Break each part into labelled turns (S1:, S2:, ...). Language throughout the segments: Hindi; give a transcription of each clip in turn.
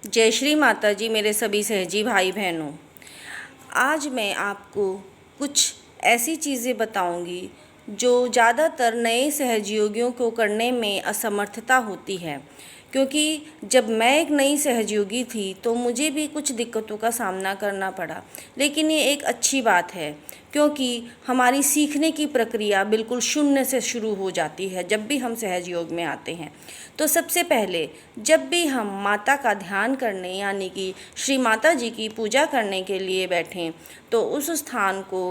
S1: जय श्री माता जी मेरे सभी सहजी भाई बहनों। आज मैं आपको कुछ ऐसी चीज़ें बताऊंगी जो ज़्यादातर नए सहयोगियों को करने में असमर्थता होती है, क्योंकि जब मैं एक नई सहयोगी थी तो मुझे भी कुछ दिक्कतों का सामना करना पड़ा। लेकिन ये एक अच्छी बात है, क्योंकि हमारी सीखने की प्रक्रिया बिल्कुल शून्य से शुरू हो जाती है जब भी हम सहयोग में आते हैं। तो सबसे पहले जब भी हम माता का ध्यान करने यानी कि श्री माता जी की पूजा करने के लिए बैठें तो उस स्थान को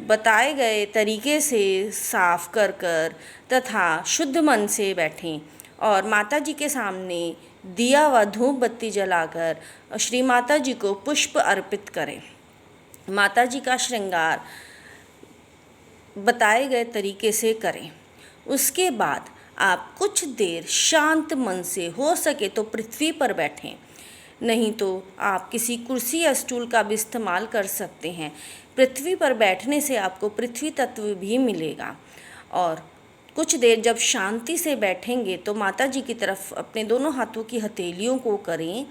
S1: बताए गए तरीके से साफ कर तथा शुद्ध मन से बैठें और माता जी के सामने दिया व धूप बत्ती जलाकर श्री माता जी को पुष्प अर्पित करें। माता जी का श्रृंगार बताए गए तरीके से करें। उसके बाद आप कुछ देर शांत मन से, हो सके तो पृथ्वी पर बैठें, नहीं तो आप किसी कुर्सी या स्टूल का भी इस्तेमाल कर सकते हैं। पृथ्वी पर बैठने से आपको पृथ्वी तत्व भी मिलेगा। और कुछ देर जब शांति से बैठेंगे तो माता जी की तरफ अपने दोनों हाथों की हथेलियों को करें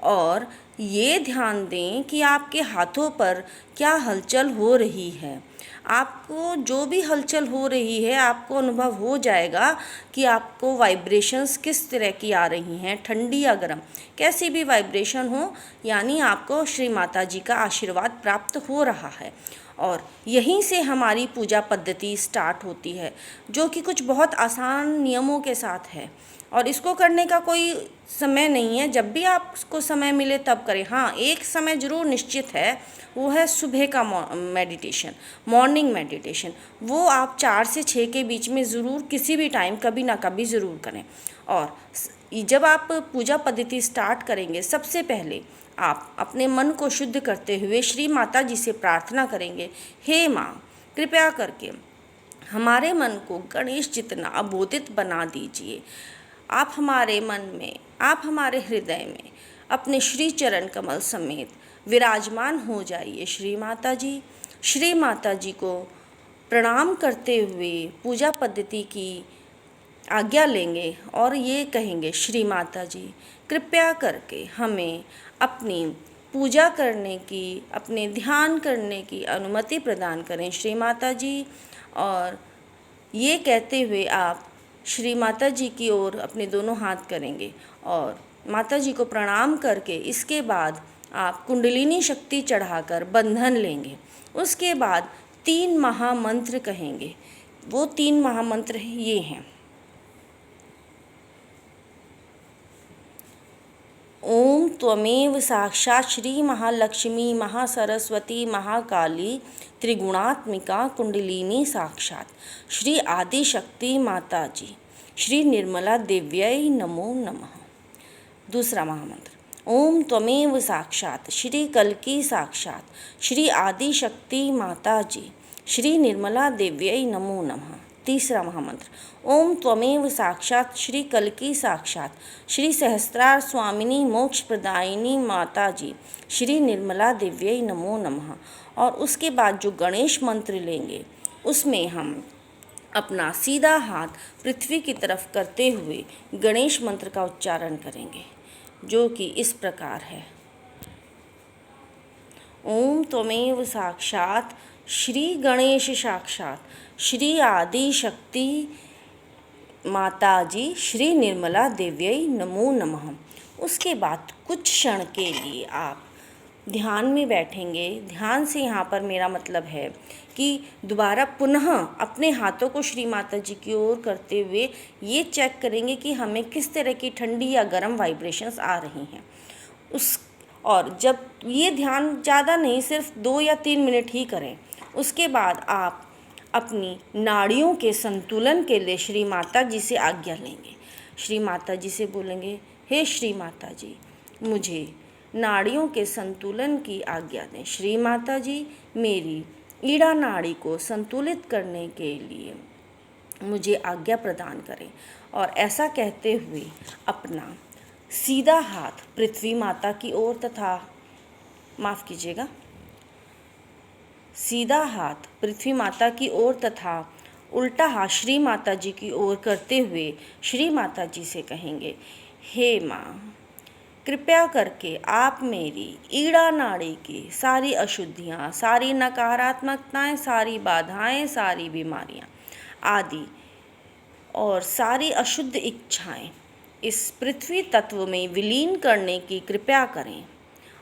S1: और ये ध्यान दें कि आपके हाथों पर क्या हलचल हो रही है। आपको जो भी हलचल हो रही है आपको अनुभव हो जाएगा कि आपको वाइब्रेशंस किस तरह की आ रही हैं, ठंडी या गर्म, कैसी भी वाइब्रेशन हो, यानी आपको श्री माता जी का आशीर्वाद प्राप्त हो रहा है। और यहीं से हमारी पूजा पद्धति स्टार्ट होती है, जो कि कुछ बहुत आसान नियमों के साथ है। और इसको करने का कोई समय नहीं है, जब भी आपको समय मिले तब करें। हाँ, एक समय ज़रूर निश्चित है, वो है सुबह का मेडिटेशन, मॉर्निंग मेडिटेशन। वो आप 4 से 6 के बीच में ज़रूर किसी भी टाइम कभी ना कभी ज़रूर करें। और जब आप पूजा पद्धति स्टार्ट करेंगे, सबसे पहले आप अपने मन को शुद्ध करते हुए श्री माता जी से प्रार्थना करेंगे, हे माँ, कृपया करके हमारे मन को गणेश जितना अबोधित बना दीजिए। आप हमारे मन में, आप हमारे हृदय में अपने श्री चरण कमल समेत विराजमान हो जाइए। श्री माता जी, श्री माता जी को प्रणाम करते हुए पूजा पद्धति की आज्ञा लेंगे और ये कहेंगे, श्री माता जी कृपया करके हमें अपनी पूजा करने की, अपने ध्यान करने की अनुमति प्रदान करें श्री माता जी। और ये कहते हुए आप श्री माता जी की ओर अपने दोनों हाथ करेंगे और माता जी को प्रणाम करके इसके बाद आप कुंडलिनी शक्ति चढ़ाकर बंधन लेंगे। उसके बाद 3 महामंत्र कहेंगे। वो 3 महामंत्र ये हैं, ओम त्वमेव साक्षात् श्री महालक्ष्मी महासरस्वती महाकाली त्रिगुणात्मिका कुंडलिनी साक्षात् श्री आदिशक्ति माता जी श्री निर्मला देव्यै नमो नमः। दूसरा महामंत्र, ओम त्वमेव साक्षात् श्री कल्की साक्षात् श्री आदिशक्ति माता जी श्री निर्मला देव्यै नमो नमः। तीसरा महामंत्र, ओम त्वमेव साक्षात् श्री कल्की साक्षात् श्री सहस्त्रार स्वामिनी मोक्ष प्रदायिनी माता जी श्री निर्मला देव्यै नमो नमः। और उसके बाद जो गणेश मंत्र लेंगे उसमें हम अपना सीधा हाथ पृथ्वी की तरफ करते हुए गणेश मंत्र का उच्चारण करेंगे, जो कि इस प्रकार है, ओम त्वमेव साक्षात् श्री गणेश साक्षात् श्री आदि शक्ति माता जी श्री निर्मला देव्यै नमो नमः। उसके बाद कुछ क्षण के लिए आप ध्यान में बैठेंगे। ध्यान से यहाँ पर मेरा मतलब है कि दोबारा पुनः अपने हाथों को श्री माता जी की ओर करते हुए ये चेक करेंगे कि हमें किस तरह की ठंडी या गर्म वाइब्रेशंस आ रही हैं। और जब ये ध्यान ज़्यादा नहीं, सिर्फ 2 या 3 मिनट ही करें। उसके बाद आप अपनी नाड़ियों के संतुलन के लिए श्री माता जी से आज्ञा लेंगे। श्री माता जी से बोलेंगे, हे श्री माता जी, मुझे नाड़ियों के संतुलन की आज्ञा दें। श्री माता जी, मेरी ईड़ा नाड़ी को संतुलित करने के लिए मुझे आज्ञा प्रदान करें। और ऐसा कहते हुए अपना सीधा हाथ पृथ्वी माता की ओर तथा सीधा हाथ पृथ्वी माता की ओर तथा उल्टा हाथ श्री माता जी की ओर करते हुए श्री माता जी से कहेंगे, हे माँ, कृपया करके आप मेरी ईड़ा नाड़ी की सारी अशुद्धियाँ, सारी नकारात्मकताएं, सारी बाधाएं, सारी बीमारियाँ आदि और सारी अशुद्ध इच्छाएं इस पृथ्वी तत्व में विलीन करने की कृपया करें।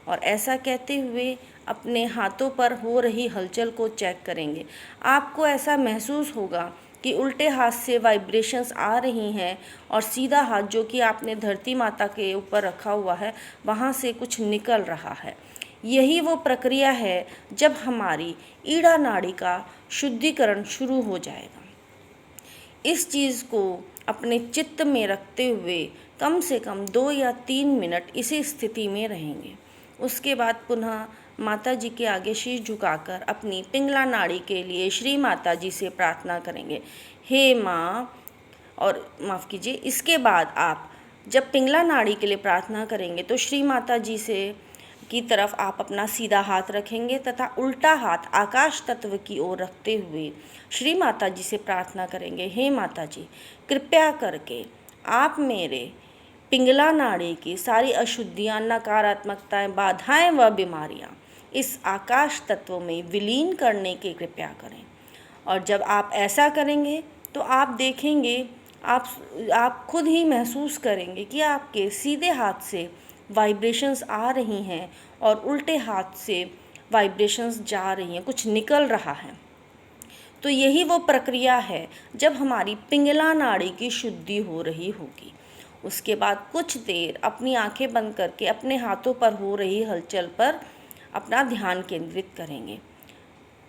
S1: और ऐसा कहते हुए अपने हाथों पर हो रही हलचल को चेक करेंगे। आपको ऐसा महसूस होगा कि उल्टे हाथ से वाइब्रेशंस आ रही हैं और सीधा हाथ जो कि आपने धरती माता के ऊपर रखा हुआ है वहाँ से कुछ निकल रहा है। यही वो प्रक्रिया है जब हमारी ईड़ा नाड़ी का शुद्धिकरण शुरू हो जाएगा। इस चीज़ को अपने चित्त में रखते हुए कम से कम 2 या 3 मिनट इसी स्थिति में रहेंगे। उसके बाद पुनः माता जी के आगे शीश झुकाकर अपनी पिंगला नाड़ी के लिए श्री माता जी से प्रार्थना करेंगे, हे माँ। और माफ़ कीजिए, इसके बाद आप जब पिंगला नाड़ी के लिए प्रार्थना करेंगे तो श्री माता जी से की तरफ आप अपना सीधा हाथ रखेंगे तथा उल्टा हाथ आकाश तत्व की ओर रखते हुए श्री माता जी से प्रार्थना करेंगे, हे माता जी, कृपया करके आप मेरे पिंगला नाड़ी की सारी अशुद्धियाँ, नकारात्मकताएं, बाधाएं व बीमारियाँ इस आकाश तत्व में विलीन करने की कृपया करें। और जब आप ऐसा करेंगे तो आप देखेंगे, आप खुद ही महसूस करेंगे कि आपके सीधे हाथ से वाइब्रेशंस आ रही हैं और उल्टे हाथ से वाइब्रेशंस जा रही हैं, कुछ निकल रहा है। तो यही वो प्रक्रिया है जब हमारी पिंगला नाड़ी की शुद्धि हो रही होगी। उसके बाद कुछ देर अपनी आंखें बंद करके अपने हाथों पर हो रही हलचल पर अपना ध्यान केंद्रित करेंगे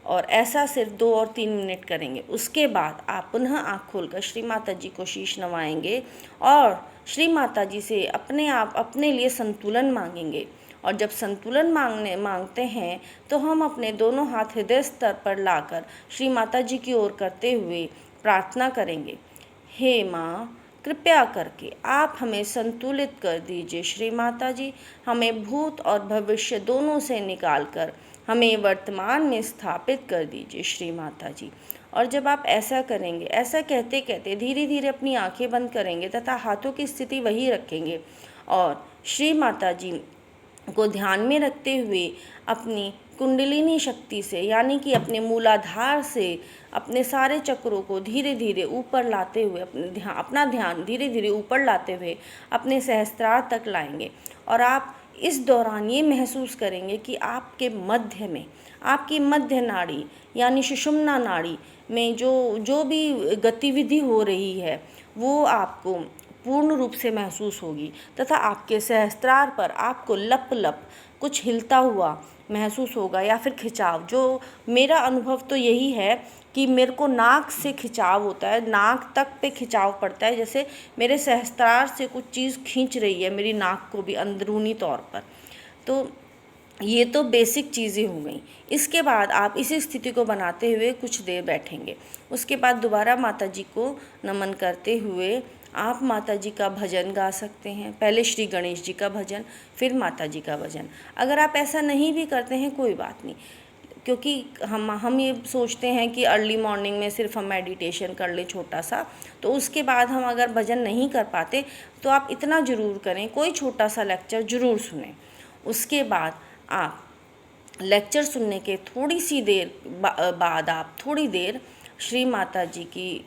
S1: और ऐसा सिर्फ 2 और 3 मिनट करेंगे। उसके बाद आप पुनः आँख खोलकर श्री माता जी को शीश नवाएंगे और श्री माता जी से अपने लिए संतुलन मांगेंगे। और जब संतुलन मांगते हैं तो हम अपने दोनों हाथ हृदय स्तर पर लाकर श्री माता जी की ओर करते हुए प्रार्थना करेंगे, हे माँ, कृपया करके आप हमें संतुलित कर दीजिए श्री माता जी। हमें भूत और भविष्य दोनों से निकालकर हमें वर्तमान में स्थापित कर दीजिए श्री माता जी। और जब आप ऐसा करेंगे, ऐसा कहते कहते धीरे धीरे अपनी आंखें बंद करेंगे तथा हाथों की स्थिति वही रखेंगे और श्री माता जी को ध्यान में रखते हुए अपनी कुंडलिनी शक्ति से, यानी कि अपने मूलाधार से अपने सारे चक्रों को धीरे धीरे ऊपर लाते हुए अपना ध्यान धीरे धीरे ऊपर लाते हुए अपने सहस्त्रार तक लाएंगे। और आप इस दौरान ये महसूस करेंगे कि आपके मध्य में, आपकी मध्य नाड़ी यानी सुषुम्ना नाड़ी में जो भी गतिविधि हो रही है वो आपको पूर्ण रूप से महसूस होगी तथा आपके सहस्त्रार पर आपको लप लप कुछ हिलता हुआ महसूस होगा या फिर खिंचाव। जो मेरा अनुभव तो यही है कि मेरे को नाक से खिंचाव होता है, नाक तक पे खिंचाव पड़ता है, जैसे मेरे सहस्त्रार से कुछ चीज़ खींच रही है मेरी नाक को भी अंदरूनी तौर पर। तो ये तो बेसिक चीज़ें हो गई। इसके बाद आप इसी स्थिति को बनाते हुए कुछ देर बैठेंगे। उसके बाद दोबारा माता जी को नमन करते हुए आप माता जी का भजन गा सकते हैं। पहले श्री गणेश जी का भजन, फिर माता जी का भजन। अगर आप ऐसा नहीं भी करते हैं कोई बात नहीं, क्योंकि हम ये सोचते हैं कि अर्ली मॉर्निंग में सिर्फ हम मेडिटेशन कर लें छोटा सा, तो उसके बाद हम अगर भजन नहीं कर पाते तो आप इतना ज़रूर करें, कोई छोटा सा लेक्चर ज़रूर सुनें। उसके बाद आप लेक्चर सुनने के थोड़ी सी देर बाद आप थोड़ी देर श्री माता जी की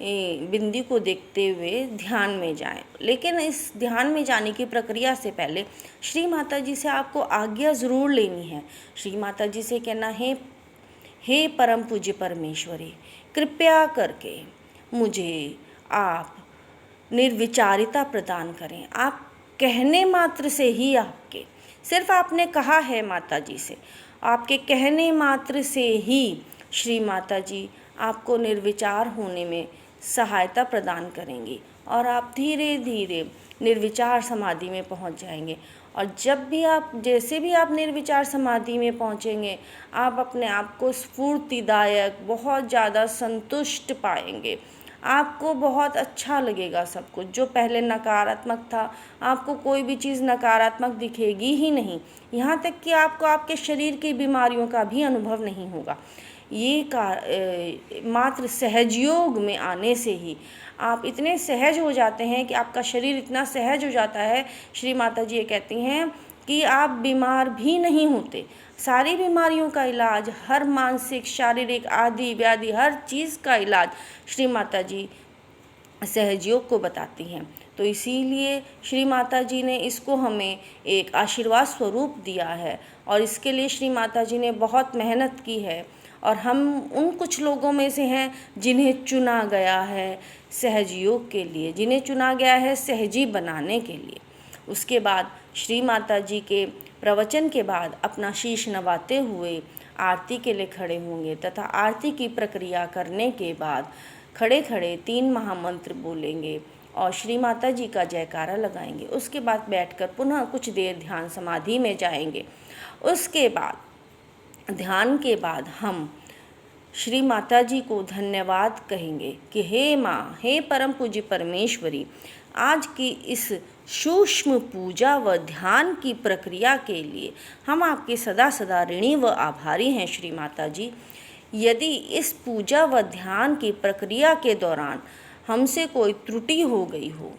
S1: बिंदी को देखते हुए ध्यान में जाएं। लेकिन इस ध्यान में जाने की प्रक्रिया से पहले श्री माता जी से आपको आज्ञा ज़रूर लेनी है। श्री माता जी से कहना है, हे परम पूज्य परमेश्वरी, कृपया करके मुझे आप निर्विचारिता प्रदान करें। आप कहने मात्र से ही आपके, सिर्फ आपने कहा है माता जी से, आपके कहने मात्र से ही श्री माता जी आपको निर्विचार होने में सहायता प्रदान करेंगी और आप धीरे धीरे निर्विचार समाधि में पहुंच जाएंगे। और जब भी आप, जैसे भी आप निर्विचार समाधि में पहुंचेंगे, आप अपने आप को स्फूर्तिदायक, बहुत ज़्यादा संतुष्ट पाएंगे। आपको बहुत अच्छा लगेगा सब कुछ। जो पहले नकारात्मक था, आपको कोई भी चीज़ नकारात्मक दिखेगी ही नहीं। यहाँ तक कि आपको आपके शरीर की बीमारियों का भी अनुभव नहीं होगा। ये मात्र सहजयोग में आने से ही आप इतने सहज हो जाते हैं कि आपका शरीर इतना सहज हो जाता है, श्री माता जी ये कहती हैं कि आप बीमार भी नहीं होते। सारी बीमारियों का इलाज, हर मानसिक, शारीरिक, आदि व्याधि, हर चीज़ का इलाज श्री माता जी सहजयोग को बताती हैं। तो इसीलिए श्री माता जी ने इसको हमें एक आशीर्वाद स्वरूप दिया है और इसके लिए श्री माता जी ने बहुत मेहनत की है और हम उन कुछ लोगों में से हैं जिन्हें चुना गया है सहजयोग के लिए, जिन्हें चुना गया है सहजी बनाने के लिए। उसके बाद श्री माता जी के प्रवचन के बाद अपना शीश नवाते हुए आरती के लिए खड़े होंगे तथा आरती की प्रक्रिया करने के बाद खड़े खड़े 3 महामंत्र बोलेंगे और श्री माता जी का जयकारा लगाएंगे। उसके बाद बैठकर पुनः कुछ देर ध्यान समाधि में जाएंगे। उसके बाद ध्यान के बाद हम श्री माता जी को धन्यवाद कहेंगे कि हे माँ, हे परम पूज्य परमेश्वरी, आज की इस सूक्ष्म पूजा व ध्यान की प्रक्रिया के लिए हम आपके सदा सदा ऋणी व आभारी हैं। श्री माता जी, यदि इस पूजा व ध्यान की प्रक्रिया के दौरान हमसे कोई त्रुटि हो गई हो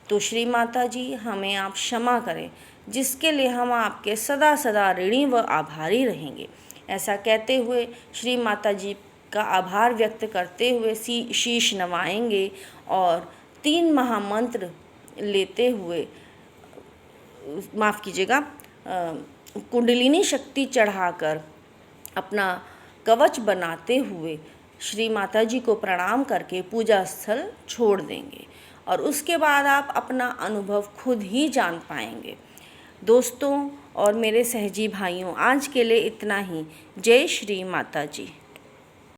S1: तो श्री माता जी हमें आप क्षमा करें, जिसके लिए हम आपके सदा सदा ऋणी व आभारी रहेंगे। ऐसा कहते हुए श्री माता जी का आभार व्यक्त करते हुए शीश नवाएंगे और 3 महामंत्र लेते हुए, माफ़ कीजिएगा, कुंडलिनी शक्ति चढ़ाकर अपना कवच बनाते हुए श्री माता जी को प्रणाम करके पूजा स्थल छोड़ देंगे और उसके बाद आप अपना अनुभव खुद ही जान पाएंगे। दोस्तों और मेरे सहजी भाइयों, आज के लिए इतना ही। जय श्री माता जी।